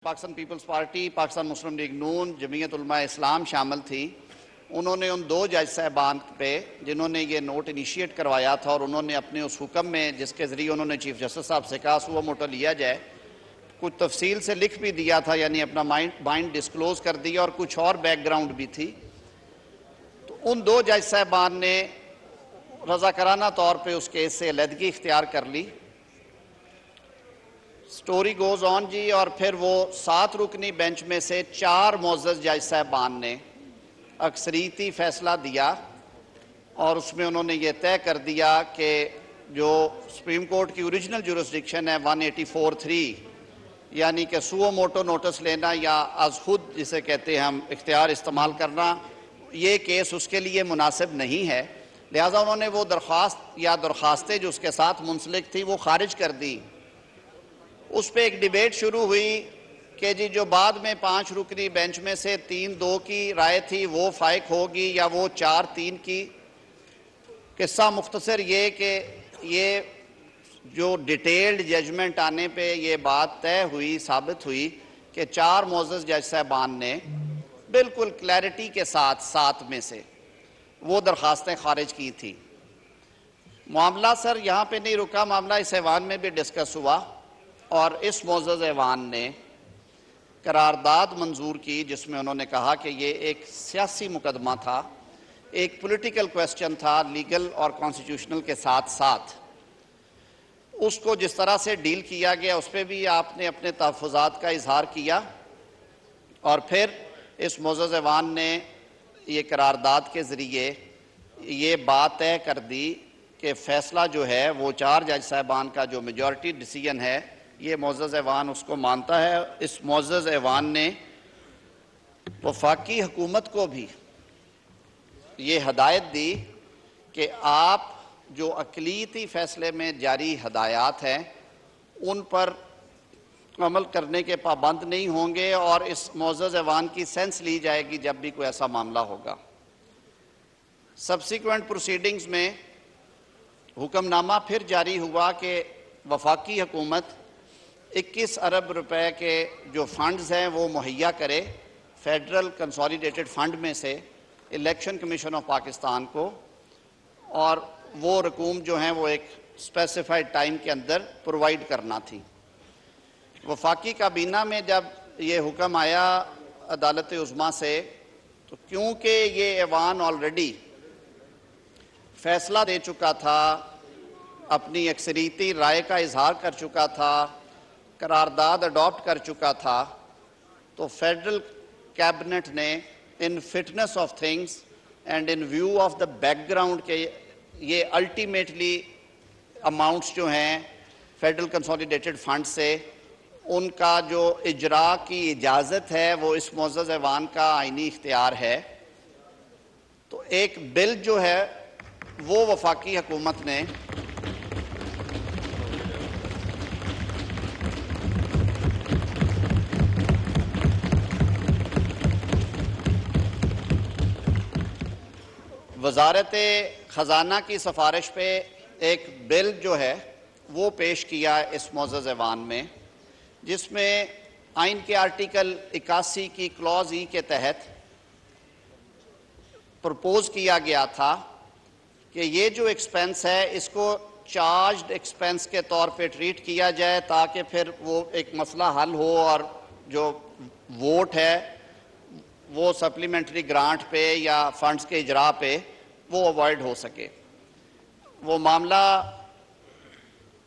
Pakistan Peoples party, Pakistan مسلم league نون، جمعیت علماء اسلام شامل تھی۔ انہوں نے ان دو جج صاحبان پہ جنہوں نے یہ نوٹ انیشیٹ کروایا تھا اور انہوں نے اپنے اس حکم میں جس کے ذریعے انہوں نے چیف جسٹس صاحب سے کہا سو موٹو لیا جائے، کچھ تفصیل سے لکھ بھی دیا تھا، یعنی اپنا مائنڈ ڈسکلوز کر دیا، اور کچھ اور بیک گراؤنڈ بھی تھی۔ تو ان دو جج صاحبان نے رضاکارانہ طور پہ اس کیس سے علیحدگی اختیار کر لی۔ سٹوری گوز آن جی، اور پھر وہ 7 رکنی بینچ میں سے 4 معزز جج صاحبان نے اکثریتی فیصلہ دیا، اور اس میں انہوں نے یہ طے کر دیا کہ جو سپریم کورٹ کی اوریجنل جورسڈکشن ہے 184(3), یعنی کہ سو موٹو نوٹس لینا یا از خود جسے کہتے ہیں ہم اختیار استعمال کرنا، یہ کیس اس کے لیے مناسب نہیں ہے، لہٰذا انہوں نے وہ درخواست یا درخواستیں جو اس کے ساتھ منسلک تھی وہ خارج کر دی۔ اس پہ ایک ڈیبیٹ شروع ہوئی کہ جی جو بعد میں 5 رکنی بینچ میں سے 3-2 کی رائے تھی وہ فائق ہوگی یا وہ 4-3 کی۔ قصہ مختصر یہ کہ یہ جو ڈیٹیلڈ ججمنٹ آنے پہ یہ بات طے ہوئی، ثابت ہوئی کہ 4 معزز جج صاحبان نے بالکل کلیئرٹی کے ساتھ 7 میں سے وہ درخواستیں خارج کی تھی۔ معاملہ سر یہاں پہ نہیں رکا، معاملہ اس ایوان میں بھی ڈسکس ہوا، اور اس معزز ایوان نے قرارداد منظور کی جس میں انہوں نے کہا کہ یہ ایک سیاسی مقدمہ تھا، ایک پولیٹیکل کویسچن تھا، لیگل اور کانسٹیٹیوشنل کے ساتھ ساتھ۔ اس کو جس طرح سے ڈیل کیا گیا اس پہ بھی آپ نے اپنے تحفظات کا اظہار کیا، اور پھر اس معزز ایوان نے یہ قرارداد کے ذریعے یہ بات طے کر دی کہ فیصلہ جو ہے وہ 4 جج صاحبان کا جو میجورٹی ڈیسیژن ہے یہ معزز ایوان اس کو مانتا ہے۔ اس معزز ایوان نے وفاقی حکومت کو بھی یہ ہدایت دی کہ آپ جو اقلیتی فیصلے میں جاری ہدایات ہیں ان پر عمل کرنے کے پابند نہیں ہوں گے، اور اس معزز ایوان کی سینس لی جائے گی جب بھی کوئی ایسا معاملہ ہوگا۔ سبسیکوینٹ پروسیڈنگز میں حکم نامہ پھر جاری ہوا کہ وفاقی حکومت 21 ارب روپے کے جو فنڈز ہیں وہ مہیا کرے فیڈرل کنسولیڈیٹڈ فنڈ میں سے الیکشن کمیشن آف پاکستان کو، اور وہ رقوم جو ہیں وہ ایک اسپیسیفائڈ ٹائم کے اندر پرووائڈ کرنا تھی۔ وفاقی کابینہ میں جب یہ حکم آیا عدالت عظمیٰ سے، تو کیونکہ یہ ایوان آلریڈی فیصلہ دے چکا تھا، اپنی اکثریتی رائے کا اظہار کر چکا تھا، قرارداد اڈاپٹ کر چکا تھا، تو فیڈرل کیبنٹ نے in fitness of things and in view of the بیک گراؤنڈ کہ یہ الٹیمیٹلی اماؤنٹس جو ہیں فیڈرل کنسولیڈیٹڈ فنڈ سے ان کا جو اجراء کی اجازت ہے وہ اس معزز ایوان کا آئینی اختیار ہے۔ تو ایک بل جو ہے وہ وفاقی حکومت نے وزارت خزانہ کی سفارش پہ ایک بل جو ہے وہ پیش کیا اس معزز ایوان میں، جس میں آئین کے آرٹیکل 81 کی کلوز ای کے تحت پرپوز کیا گیا تھا کہ یہ جو ایکسپنس ہے اس کو چارجڈ ایکسپنس کے طور پہ ٹریٹ کیا جائے تاکہ پھر وہ ایک مسئلہ حل ہو، اور جو ووٹ ہے وہ سپلیمنٹری گرانٹ پہ یا فنڈز کے اجراء پہ وہ اوائڈ ہو سکے۔ وہ معاملہ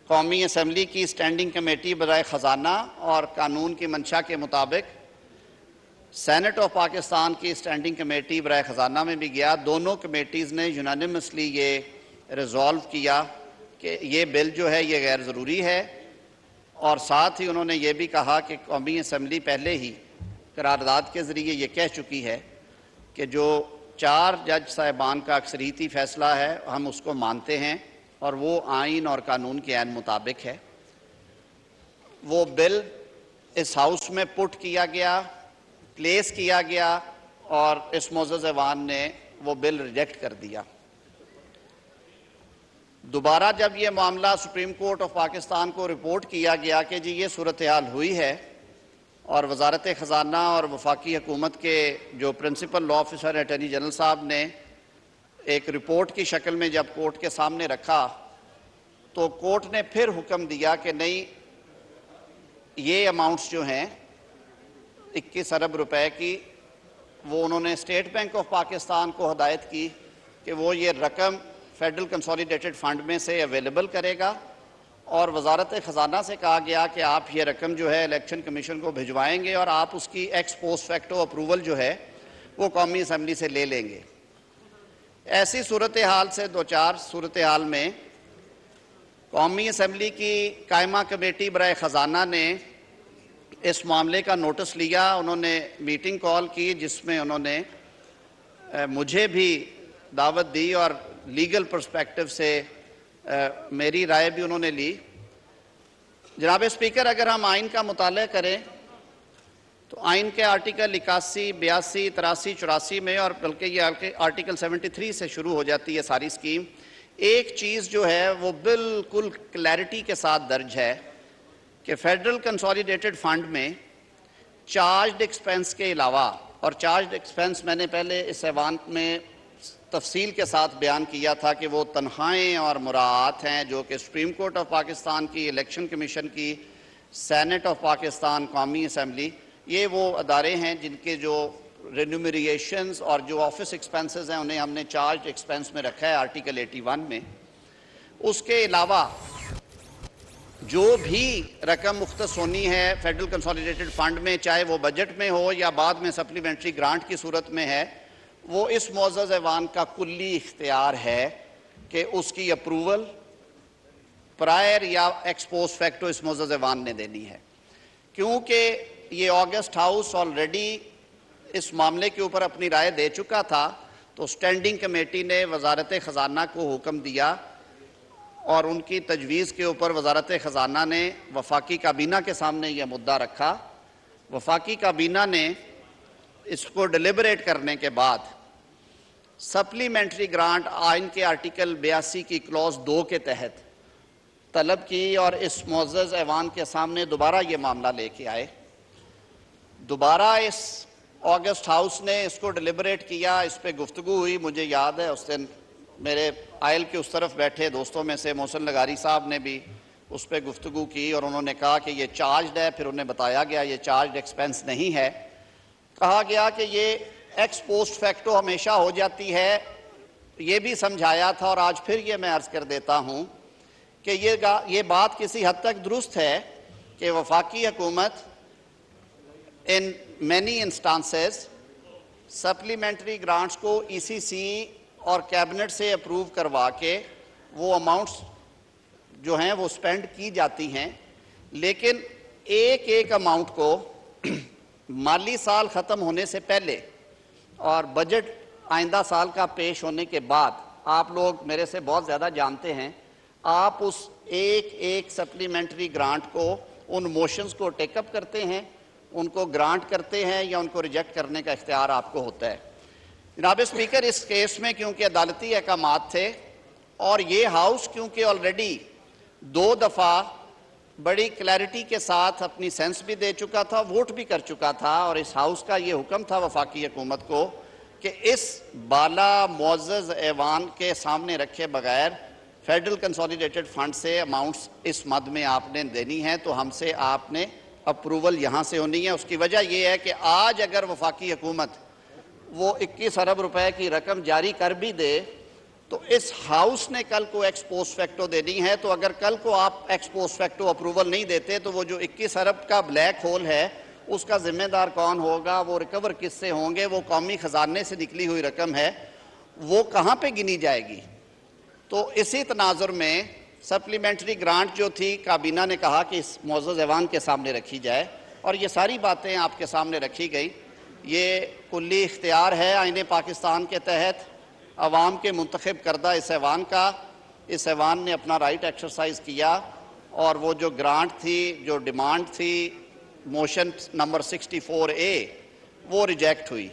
قومی اسمبلی کی اسٹینڈنگ کمیٹی برائے خزانہ اور قانون کی منشا کے مطابق سینٹ آف پاکستان کی اسٹینڈنگ کمیٹی برائے خزانہ میں بھی گیا۔ دونوں کمیٹیز نے یونانیمسلی یہ ریزولو کیا کہ یہ بل جو ہے یہ غیر ضروری ہے، اور ساتھ ہی انہوں نے یہ بھی کہا کہ قومی اسمبلی پہلے ہی قرارداد کے ذریعے یہ کہہ چکی ہے کہ جو 4 جج صاحبان کا اکثریتی فیصلہ ہے ہم اس کو مانتے ہیں، اور وہ آئین اور قانون کے عین مطابق ہے۔ وہ بل اس ہاؤس میں پٹ کیا گیا، پلیس کیا گیا، اور اس معزز ایوان نے وہ بل ریجیکٹ کر دیا۔ دوبارہ جب یہ معاملہ سپریم کورٹ آف پاکستان کو رپورٹ کیا گیا کہ جی یہ صورتحال ہوئی ہے، اور وزارت خزانہ اور وفاقی حکومت کے جو پرنسپل لا آفیسر اٹارنی جنرل صاحب نے ایک رپورٹ کی شکل میں جب کورٹ کے سامنے رکھا تو کورٹ نے پھر حکم دیا کہ نہیں، یہ اماؤنٹس جو ہیں 21 ارب روپے کی، وہ انہوں نے اسٹیٹ بینک آف پاکستان کو ہدایت کی کہ وہ یہ رقم فیڈرل کنسولیڈیٹڈ فنڈ میں سے اویلیبل کرے گا، اور وزارت خزانہ سے کہا گیا کہ آپ یہ رقم جو ہے الیکشن کمیشن کو بھجوائیں گے اور آپ اس کی ایکس پوسٹ فیکٹو اپروول جو ہے وہ قومی اسمبلی سے لے لیں گے۔ ایسی صورتحال سے دوچار صورتحال میں قومی اسمبلی کی قائمہ کمیٹی برائے خزانہ نے اس معاملے کا نوٹس لیا۔ انہوں نے میٹنگ کال کی جس میں انہوں نے مجھے بھی دعوت دی اور لیگل پرسپیکٹو سے میری رائے بھی انہوں نے لی۔ جناب اسپیکر، اگر ہم آئین کا مطالعہ کریں تو آئین کے آرٹیکل 81، 82، 83، 84 میں، اور بلکہ یہ آرٹیکل 73 سے شروع ہو جاتی ہے ساری اسکیم، ایک چیز جو ہے وہ بالکل کلیئرٹی کے ساتھ درج ہے کہ فیڈرل کنسولیڈیٹڈ فنڈ میں چارجڈ ایکسپنس کے علاوہ، اور چارجڈ ایکسپنس میں نے پہلے اس ایوان میں تفصیل کے ساتھ بیان کیا تھا کہ وہ تنخواہیں اور مراعات ہیں جو کہ سپریم کورٹ آف پاکستان کی، الیکشن کمیشن کی، سینٹ آف پاکستان، قومی اسمبلی، یہ وہ ادارے ہیں جن کے جو رینومریشنز اور جو آفس ایکسپنسز ہیں انہیں ہم نے چارج ایکسپنس میں رکھا ہے آرٹیکل 81 میں۔ اس کے علاوہ جو بھی رقم مختص ہونی ہے فیڈرل کنسولیڈیٹڈ فنڈ میں، چاہے وہ بجٹ میں ہو یا بعد میں سپلیمنٹری گرانٹ کی صورت میں ہے، وہ اس معزز ایوان کا کلی اختیار ہے کہ اس کی اپروول پرائر یا ایکس پوسٹ فیکٹو اس معزز ایوان نے دینی ہے۔ کیونکہ یہ آگسٹ ہاؤس آلریڈی اس معاملے کے اوپر اپنی رائے دے چکا تھا، تو اسٹینڈنگ کمیٹی نے وزارت خزانہ کو حکم دیا اور ان کی تجویز کے اوپر وزارت خزانہ نے وفاقی کابینہ کے سامنے یہ مدعا رکھا۔ وفاقی کابینہ نے اس کو ڈیلیبریٹ کرنے کے بعد سپلیمنٹری گرانٹ آئین کے آرٹیکل 82 کی کلوز 2 کے تحت طلب کی اور اس معزز ایوان کے سامنے دوبارہ یہ معاملہ لے کے آئے۔ دوبارہ اس آگسٹ ہاؤس نے اس کو ڈیلیبریٹ کیا، اس پہ گفتگو ہوئی۔ مجھے یاد ہے اس دن میرے آئل کے اس طرف بیٹھے دوستوں میں سے محسن لغاری صاحب نے بھی اس پہ گفتگو کی اور انہوں نے کہا کہ یہ چارجڈ ہے، پھر انہیں بتایا گیا یہ چارجڈ ایکسپنس نہیں ہے۔ کہا گیا کہ یہ ایکس پوسٹ فیکٹو ہمیشہ ہو جاتی ہے۔ یہ بھی سمجھایا تھا اور آج پھر یہ میں عرض کر دیتا ہوں کہ یہ بات کسی حد تک درست ہے کہ وفاقی حکومت ان مینی انسٹانسز سپلیمنٹری گرانٹس کو ای سی سی اور کیبنٹ سے اپروو کروا کے وہ اماؤنٹس جو ہیں وہ سپینڈ کی جاتی ہیں، لیکن ایک ایک اماؤنٹ کو مالی سال ختم ہونے سے پہلے اور بجٹ آئندہ سال کا پیش ہونے کے بعد، آپ لوگ میرے سے بہت زیادہ جانتے ہیں، آپ اس ایک ایک سپلیمنٹری گرانٹ کو، ان موشنز کو ٹیک اپ کرتے ہیں، ان کو گرانٹ کرتے ہیں یا ان کو ریجیکٹ کرنے کا اختیار آپ کو ہوتا ہے۔ جناب اسپیکر، اس کیس میں کیونکہ عدالتی احکامات تھے اور یہ ہاؤس کیونکہ آلریڈی 2 دفعہ بڑی کلیئرٹی کے ساتھ اپنی سینس بھی دے چکا تھا، ووٹ بھی کر چکا تھا، اور اس ہاؤس کا یہ حکم تھا وفاقی حکومت کو کہ اس بالا معزز ایوان کے سامنے رکھے بغیر فیڈرل کنسولیڈیٹڈ فنڈ سے اماؤنٹس اس مد میں آپ نے دینی ہے، تو ہم سے آپ نے اپروول یہاں سے ہونی ہے۔ اس کی وجہ یہ ہے کہ آج اگر وفاقی حکومت وہ 21 ارب روپے کی رقم جاری کر بھی دے تو اس ہاؤس نے کل کو ایکس پوسٹ فیکٹو دینی ہے، تو اگر کل کو آپ ایکس پوسٹ فیکٹو اپروول نہیں دیتے تو وہ جو 21 ارب کا بلیک ہول ہے اس کا ذمہ دار کون ہوگا، وہ ریکور کس سے ہوں گے، وہ قومی خزانے سے نکلی ہوئی رقم ہے، وہ کہاں پہ گنی جائے گی۔ تو اسی تناظر میں سپلیمنٹری گرانٹ جو تھی کابینہ نے کہا کہ اس معزز ایوان کے سامنے رکھی جائے، اور یہ ساری باتیں آپ کے سامنے رکھی گئی۔ یہ کلی اختیار ہے آئین پاکستان کے تحت عوام کے منتخب کردہ اس ایوان کا۔ اس ایوان نے اپنا رائٹ ایکسرسائز کیا اور وہ جو گرانٹ تھی، جو ڈیمانڈ تھی موشن نمبر 64A، وہ ریجیکٹ ہوئی۔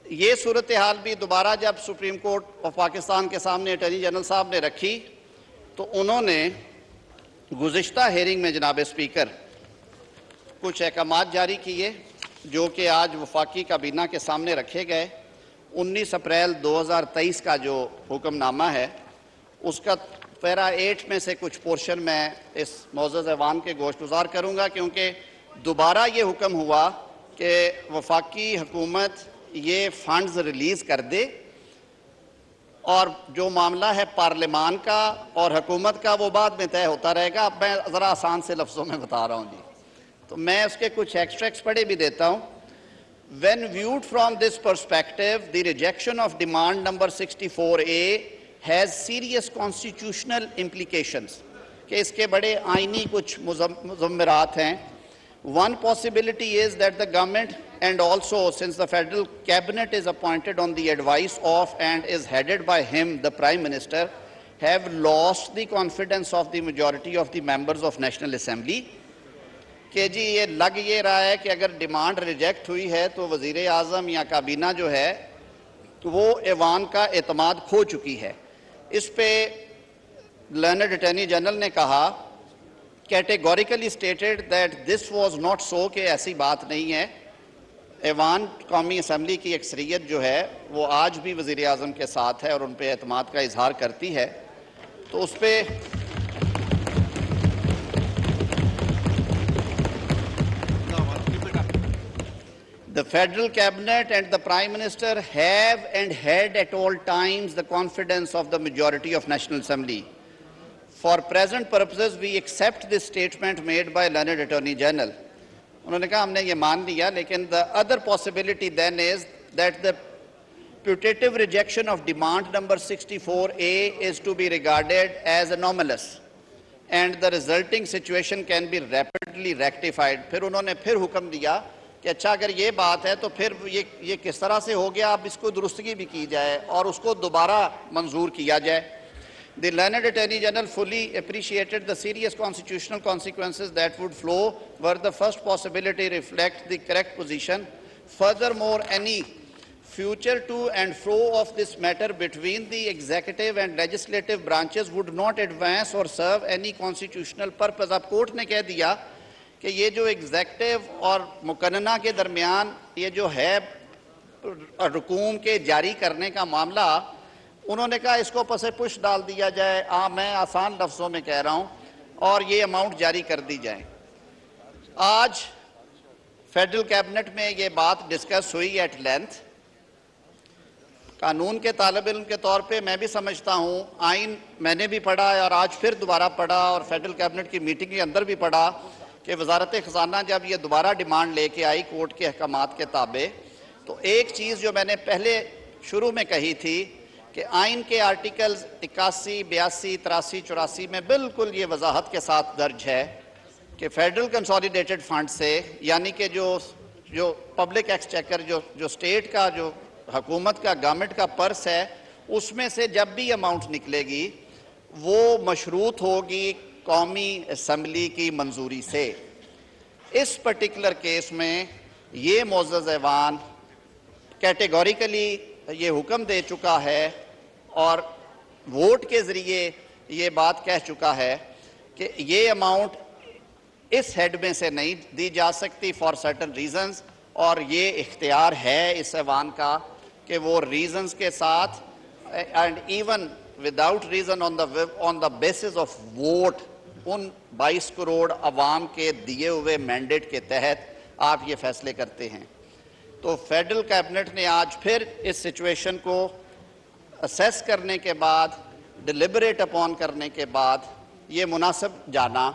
یہ صورتحال بھی دوبارہ جب سپریم کورٹ آف پاکستان کے سامنے اٹارنی جنرل صاحب نے رکھی تو انہوں نے گزشتہ ہیئرنگ میں جناب اسپیکر کچھ احکامات جاری کیے جو کہ آج وفاقی کابینہ کے سامنے رکھے گئے. 19 اپریل 2023 کا جو حکم نامہ ہے اس کا پیرا 8 میں سے کچھ پورشن میں اس معزز ایوان کے گوشت گزار کروں گا، کیونکہ دوبارہ یہ حکم ہوا کہ وفاقی حکومت یہ فنڈز ریلیز کر دے، اور جو معاملہ ہے پارلیمان کا اور حکومت کا وہ بعد میں طے ہوتا رہے گا. اب میں ذرا آسان سے لفظوں میں بتا رہا ہوں جی، تو میں اس کے کچھ ایکسٹریکٹس پڑھے بھی دیتا ہوں. When viewed from this perspective, the rejection of demand number 64A has serious constitutional implications. کہ اس کے بڑے آئینی کچھ مضمرات ہیں. One possibility is that the government, and also since the federal cabinet is appointed on the advice of and is headed by him, the Prime Minister, have lost the confidence of the majority of the members of National Assembly. کہ جی یہ لگ یہ رہا ہے کہ اگر demand reject ہوئی ہے تو وزیر اعظم یا کابینہ جو ہے وہ ایوان کا اعتماد کھو چکی ہے. اس پہ لرنڈ اٹارنی جنرل نے کہا categorically stated that this was not so, کہ ایسی بات نہیں ہے. ایوان قومی اسمبلی کی اکثریت جو ہے وہ آج بھی وزیر اعظم کے ساتھ ہے اور ان پہ اعتماد کا اظہار کرتی ہے. تو اس پہ the federal cabinet and the Prime Minister have and had at all times the confidence of the majority of National Assembly. For present purposes, we accept this statement made by learned Attorney General. انہوں نے کہا ہم نے یہ مان لیا، لیکن the other possibility then is that the putative rejection of demand number 64A is to be regarded as anomalous and the resulting situation can be rapidly rectified. پھر انہوں نے پھر حکم دیا کہ اچھا اگر یہ بات ہے تو پھر یہ کس طرح سے ہو گیا، اب اس کو درستگی بھی کی جائے اور اس کو دوبارہ منظور کیا جائے. The learned Attorney General fully appreciated the serious constitutional consequences that would flow were the first possibility reflect the correct position. Furthermore, any future to and fro of this matter between the executive and legislative branches would not advance or serve any constitutional purpose. اب court نے کہہ دیا کہ یہ جو executive اور مقننہ کے درمیان یہ جو ہے رقوم کے جاری کرنے کا معاملہ، انہوں نے کہا اس کو پس پش ڈال دیا جائے. میں آسان لفظوں میں کہہ رہا ہوں، اور یہ اماؤنٹ جاری کر دی جائے. آج فیڈرل کیبنٹ میں یہ بات ڈسکس ہوئی ایٹ لینتھ. قانون کے طالب علم کے طور پہ میں بھی سمجھتا ہوں، آئین میں نے بھی پڑھا ہے اور آج پھر دوبارہ پڑھا اور فیڈرل کیبنٹ کی میٹنگ کے اندر بھی پڑھا کہ وزارت خزانہ جب یہ دوبارہ ڈیمانڈ لے کے آئی کورٹ کے احکامات کے تابع، تو ایک چیز جو میں نے پہلے شروع میں کہی تھی کہ آئین کے آرٹیکلز 81, 82, 83, 84 میں بالکل یہ وضاحت کے ساتھ درج ہے کہ فیڈرل کنسولیڈیٹڈ فنڈ سے، یعنی کہ جو پبلک ایکسچیکر جو اسٹیٹ کا، جو حکومت کا، گورنمنٹ کا پرس ہے، اس میں سے جب بھی اماؤنٹ نکلے گی وہ مشروط ہوگی قومی اسمبلی کی منظوری سے. اس پرٹیکولر کیس میں یہ معزز ایوان کیٹیگوریکلی یہ حکم دے چکا ہے اور ووٹ کے ذریعے یہ بات کہہ چکا ہے کہ یہ اماؤنٹ اس ہیڈ میں سے نہیں دی جا سکتی فار سرٹن ریزنز، اور یہ اختیار ہے اس ایوان کا کہ وہ ریزنز کے ساتھ and even without reason on the basis of vote in 22 crore عوام کے دیے ہوئے مینڈیٹ کے تحت آپ یہ فیصلے کرتے ہیں. تو فیڈرل کیبنٹ نے آج پھر اس سچویشن کو اسیس کرنے کے بعد، ڈیلیبریٹ اپون کرنے کے بعد یہ مناسب جانا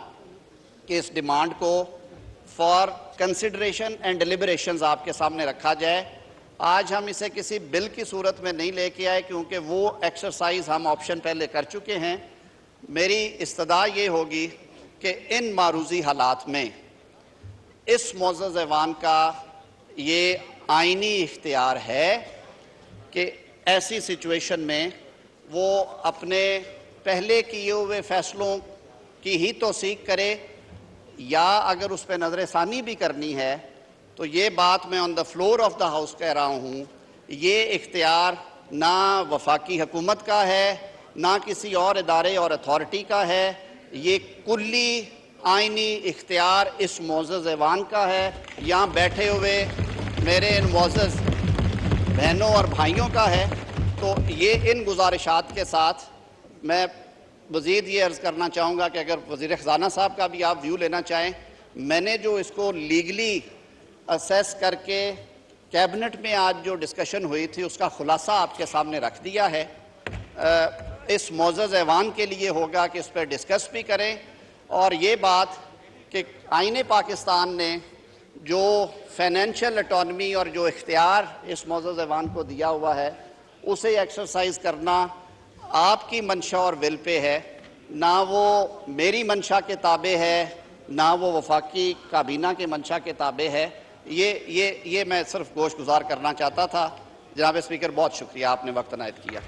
کہ اس ڈیمانڈ کو فار کنسیڈریشن اینڈ ڈیلیبریشنز آپ کے سامنے رکھا جائے. آج ہم اسے کسی بل کی صورت میں نہیں لے کے آئے کیونکہ وہ ایکسرسائز ہم آپشن پہلے کر چکے ہیں. میری استدعا یہ ہوگی کہ ان معروضی حالات میں اس معزز ایوان کا یہ آئینی اختیار ہے کہ ایسی سچویشن میں وہ اپنے پہلے کیے ہوئے فیصلوں کی ہی توثیق کرے، یا اگر اس پہ نظر ثانی بھی کرنی ہے تو یہ بات میں on the floor of the house کہہ رہا ہوں، یہ اختیار نہ وفاقی حکومت کا ہے، نہ کسی اور ادارے اور اتھارٹی کا ہے. یہ کلی آئینی اختیار اس معزز ایوان کا ہے، یہاں بیٹھے ہوئے میرے ان معزز بہنوں اور بھائیوں کا ہے۔ تو یہ ان گزارشات کے ساتھ میں مزید یہ عرض کرنا چاہوں گا کہ اگر وزیر خزانہ صاحب کا بھی آپ ویو لینا چاہیں، میں نے جو اس کو لیگلی اسیس کر کے کیبنٹ میں آج جو ڈسکشن ہوئی تھی اس کا خلاصہ آپ کے سامنے رکھ دیا ہے۔ اس معزز ایوان کے لیے ہوگا کہ اس پہ ڈسکس بھی کریں، اور یہ بات کہ آئین پاکستان نے جو فائنینشیل اٹانومی اور جو اختیار اس معزز ایوان کو دیا ہوا ہے اسے ایکسرسائز کرنا آپ کی منشا اور ول پہ ہے، نہ وہ میری منشا کے تابع ہے، نہ وہ وفاقی کابینہ کے منشا کے تابع ہے۔ یہ میں صرف گوش گزار کرنا چاہتا تھا۔ جناب اسپیکر، بہت شکریہ، آپ نے وقت عنایت کیا۔